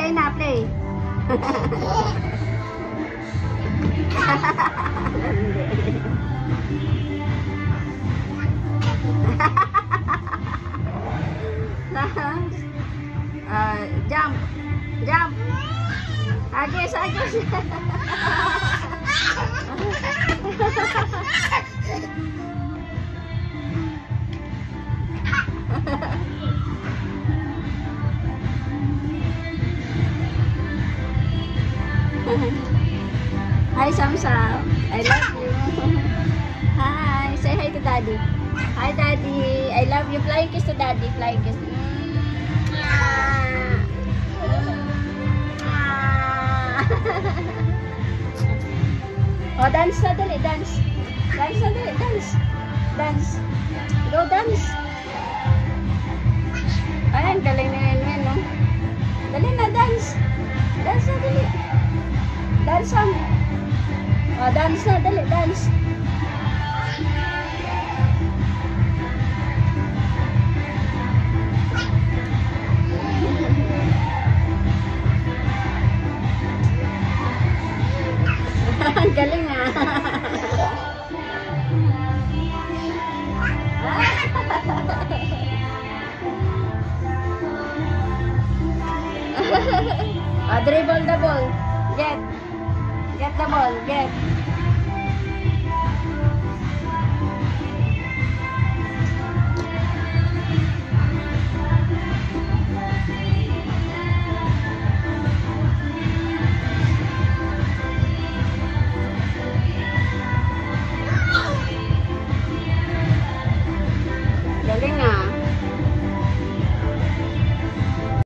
Play na, play. Jump. Jump. Agis, agis. Hi, Samsam. I love you. Hi. Say hi to Daddy. Hi, Daddy. I love you. Flying kiss to Daddy. Flying kiss. Oh, dance na. Dali. Dance. Dance na. Dali. Dance. Dance. Go dance. Ayan, galing na yun, no? Dali na, dance. Dance na, dali. Dance on. Oh, dance na, dali, dance. Ang galing ah. Dribble the ball. Get the ball. Get.